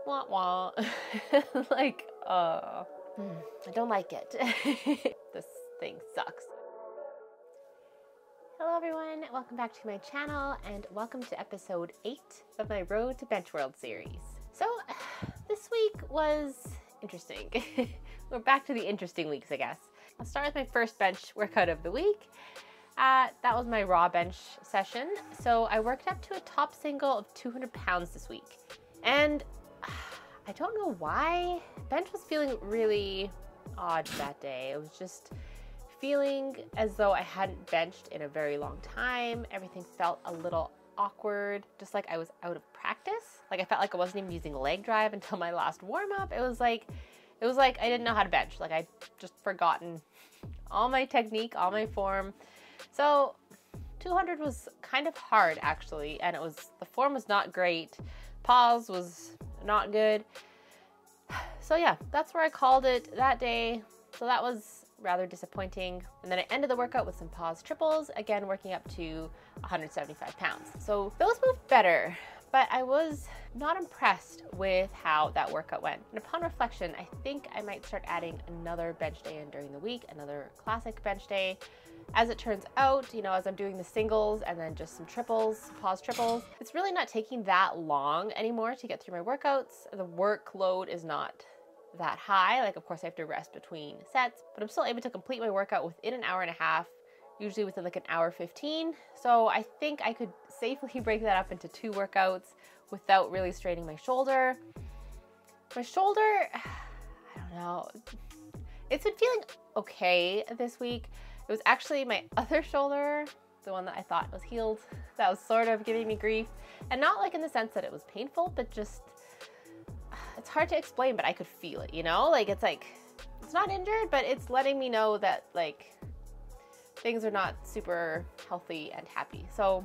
Wah wah. Like, I don't like it. This thing sucks. Hello everyone, welcome back to my channel and welcome to episode 8 of my Road to Bench World series. So this week was interesting. We're back to the interesting weeks, I guess. I'll start with my first bench workout of the week. That was my raw bench session. So I worked up to a top single of 200 pounds this week. And I don't know why, bench was feeling really odd that day. It was just feeling as though I hadn't benched in a very long time. Everything felt a little awkward, just like I was out of practice. Like I felt like I wasn't even using leg drive until my last warm up. It was like I didn't know how to bench. Like I just forgotten all my technique, all my form. So 200 was kind of hard actually, and the form was not great. Pause was not good. So yeah, that's where I called it that day. So that was rather disappointing. And then I ended the workout with some pause triples, again working up to 175 pounds. So those moved better, but I was not impressed with how that workout went. And upon reflection, I think I might start adding another bench day in during the week, another classic bench day. As it turns out, as I'm doing the singles and then just some triples, pause triples, it's really not taking that long anymore to get through my workouts. The workload is not that high. Like, of course, I have to rest between sets, but I'm still able to complete my workout within an hour and a half, usually within like an hour 15. So I think I could safely break that up into 2 workouts without really straining my shoulder. My shoulder, I don't know. It's been feeling okay this week. It was actually my other shoulder, the one that I thought was healed, that was sort of giving me grief. And not like in the sense that it was painful, but just, it's hard to explain, but I could feel it, Like it's not injured, but it's letting me know that like things are not super healthy and happy. So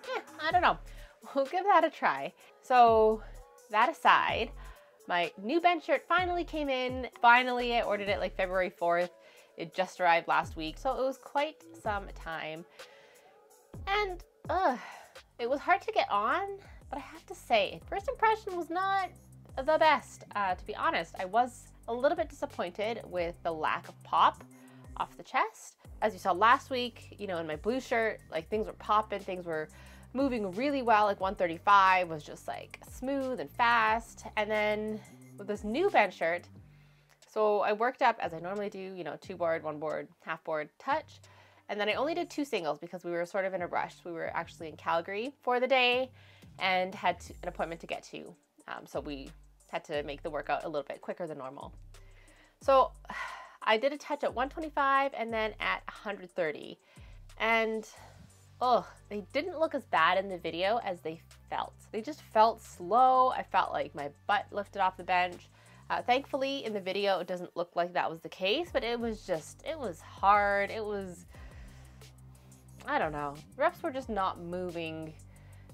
yeah, I don't know. We'll give that a try. So that aside, my new bench shirt finally came in. Finally, I ordered it like February 4th. It just arrived last week, so it was quite some time. And it was hard to get on, but I have to say, first impression was not the best. To be honest, I was a little bit disappointed with the lack of pop off the chest. As you saw last week, in my blue shirt, like things were popping, things were moving really well. Like 135 was just like smooth and fast. And then with this new bench shirt, so I worked up as I normally do, 2 board, 1 board, half board, touch. And then I only did 2 singles because we were sort of in a rush. We were actually in Calgary for the day and had an appointment to get to. So we had to make the workout a little bit quicker than normal. So I did a touch at 125 and then at 130. And they didn't look as bad in the video as they felt. They just felt slow. I felt like my butt lifted off the bench. Thankfully, in the video, it doesn't look like that was the case, but it was hard. I don't know. Reps were just not moving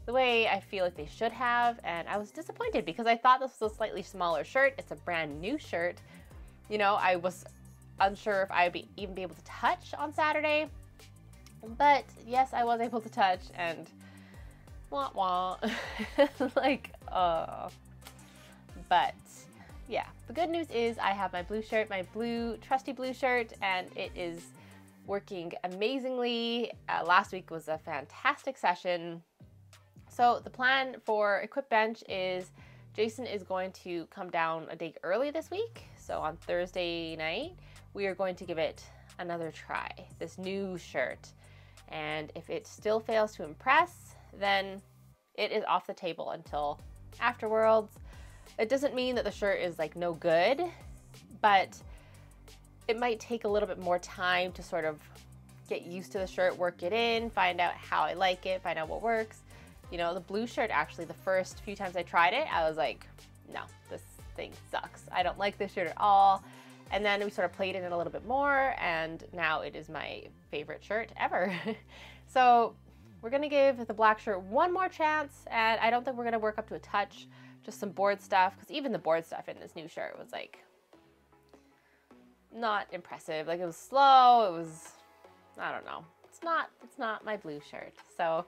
the way I feel like they should have, and I was disappointed because I thought this was a slightly smaller shirt. It's a brand new shirt. I was unsure if I would even be able to touch on Saturday, but yes, I was able to touch, and wah wah. But yeah, the good news is I have my blue shirt, my trusty blue shirt, and it is working amazingly. Last week was a fantastic session. So the plan for Equip Bench is Jason is going to come down a day early this week. So on Thursday night, we are going to give it another try, this new shirt. And if it still fails to impress, then it is off the table until after Worlds. It doesn't mean that the shirt is like no good, but it might take a little bit more time to sort of get used to the shirt, work it in, find out how I like it, find out what works. The blue shirt, actually, the first few times I tried it, I was like, no, this thing sucks. I don't like this shirt at all. And then we sort of played in it a little bit more, and now it is my favorite shirt ever. So we're gonna give the black shirt one more chance, and I don't think we're gonna work up to a touch. Just some board stuff, because even the board stuff in this new shirt was like not impressive. Like it was slow, I don't know. It's not my blue shirt. So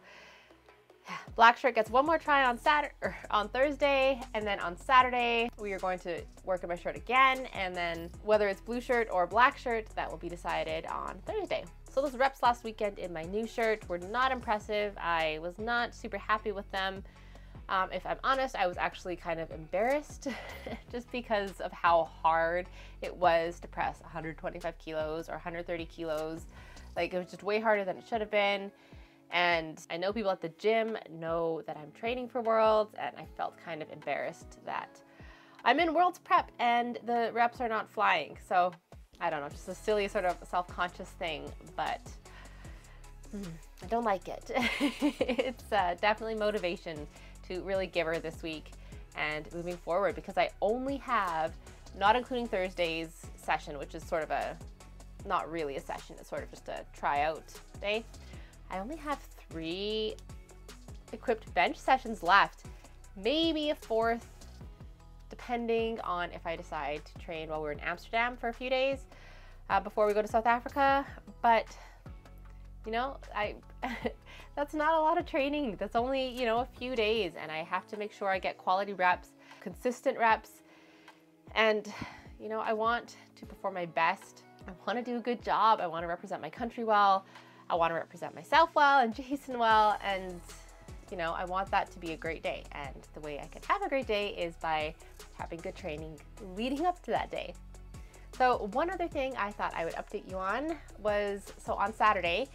Black shirt gets one more try on Thursday, and then on Saturday we are going to work on my shirt again, and then whether it's blue shirt or black shirt, that will be decided on Thursday. So those reps last weekend in my new shirt were not impressive. I was not super happy with them. If I'm honest, I was actually kind of embarrassed just because of how hard it was to press 125 kilos or 130 kilos. Like, it was just way harder than it should have been. And I know people at the gym know that I'm training for Worlds, and I felt kind of embarrassed that I'm in Worlds prep and the reps are not flying. So I don't know, just a silly sort of self-conscious thing, but I don't like it. It's definitely motivation to really give her this week and moving forward, because I only have, not including Thursday's session, which is sort of not really a session, it's sort of just a tryout day. I only have 3 equipped bench sessions left, maybe a 4th, depending on if I decide to train while we're in Amsterdam for a few days before we go to South Africa. But, you know, that's not a lot of training. That's only, you know, a few days, and I have to make sure I get quality reps, consistent reps, and, you know, I want to perform my best. I want to do a good job. I want to represent my country well. I want to represent myself well and Jason well, and you know, I want that to be a great day. And the way I can have a great day is by having good training leading up to that day. So one other thing I thought I would update you on was, so on Saturday,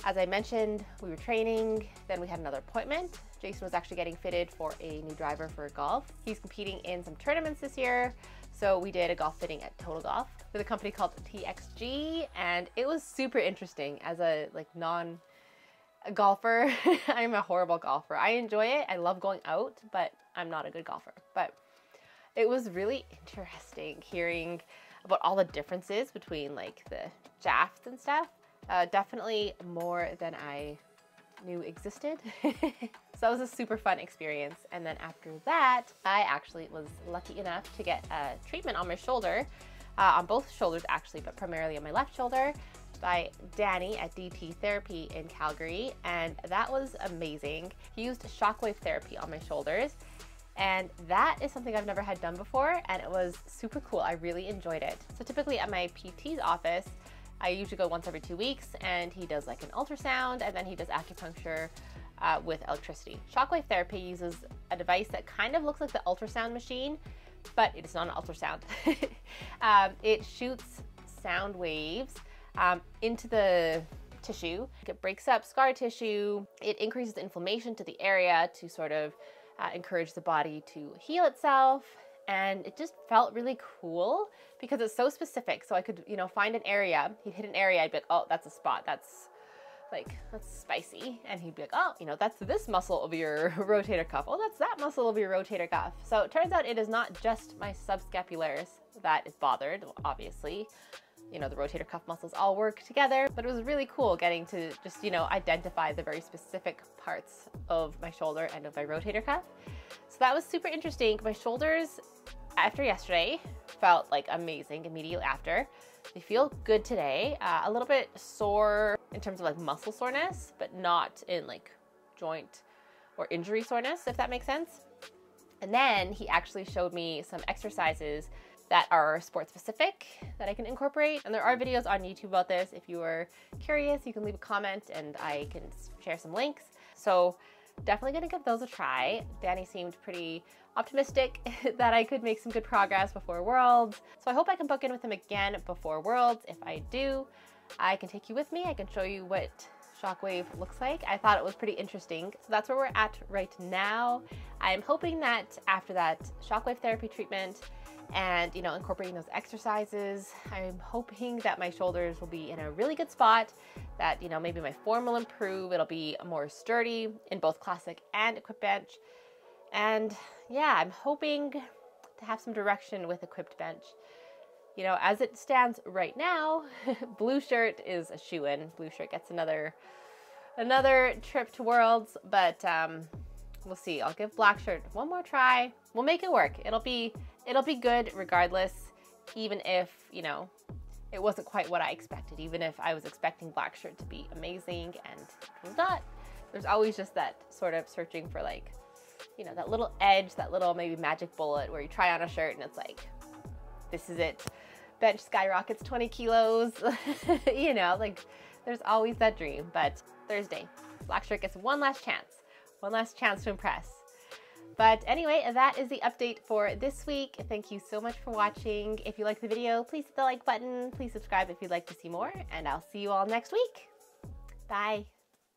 as I mentioned, we were training, then we had another appointment. Jason was actually getting fitted for a new driver for golf. He's competing in some tournaments this year. So we did a golf fitting at Total Golf with a company called TXG, and it was super interesting. As a non-golfer, I'm a horrible golfer. I enjoy it. I love going out, but I'm not a good golfer. But it was really interesting hearing about all the differences between like the shafts and stuff. Definitely more than I knew existed. So that was a super fun experience. And then after that, I actually was lucky enough to get a treatment on my shoulder, on both shoulders actually, but primarily on my left shoulder, by Danny at DT Therapy in Calgary, and that was amazing. He used shockwave therapy on my shoulders, and that is something I've never had done before, and it was super cool. I really enjoyed it. So typically at my PT's office, I usually go once every 2 weeks, and he does like an ultrasound, and then he does acupuncture with electricity. Shockwave therapy uses a device that kind of looks like the ultrasound machine, but it is not an ultrasound. It shoots sound waves into the tissue. It breaks up scar tissue. It increases inflammation to the area to sort of encourage the body to heal itself. And it just felt really cool because it's so specific. So I could, you know, find an area. He'd hit an area. I'd be like, oh, that's a spot. That's spicy. And he'd be like, oh, you know, that's this muscle of your rotator cuff. Oh, that's that muscle of your rotator cuff. So it turns out it is not just my subscapularis that is bothered, obviously. You know, the rotator cuff muscles all work together, but it was really cool getting to just, you know, identify the very specific parts of my shoulder and of my rotator cuff. So that was super interesting. My shoulders after yesterday felt like amazing immediately after. They feel good today. A little bit sore in terms of like muscle soreness, but not in like joint or injury soreness, if that makes sense. And then he actually showed me some exercises that are sport specific that I can incorporate. And there are videos on YouTube about this. If you are curious, you can leave a comment and I can share some links. So definitely gonna give those a try. Danny seemed pretty optimistic that I could make some good progress before Worlds. So I hope I can book in with him again before Worlds. If I do, I can take you with me. I can show you what shockwave looks like. I thought it was pretty interesting. So that's where we're at right now. I'm hoping that after that shockwave therapy treatment and, you know, incorporating those exercises, I'm hoping that my shoulders will be in a really good spot, that, you know, maybe my form will improve. It'll be more sturdy in both classic and equipped bench. And yeah, I'm hoping to have some direction with equipped bench. You know, as it stands right now, blue shirt is a shoo-in. Blue shirt gets another trip to Worlds, but we'll see. I'll give black shirt one more try. We'll make it work. It'll be good regardless, even if, you know, it wasn't quite what I expected, even if I was expecting black shirt to be amazing and it was not. There's always just that sort of searching for like, you know, that little edge, that little maybe magic bullet where you try on a shirt and it's like, this is it. Bench skyrockets 20 kilos. You know, like there's always that dream. But Thursday, black shirt gets one last chance to impress. But anyway, that is the update for this week. Thank you so much for watching. If you liked the video, please hit the like button. Please subscribe if you'd like to see more, and I'll see you all next week. Bye.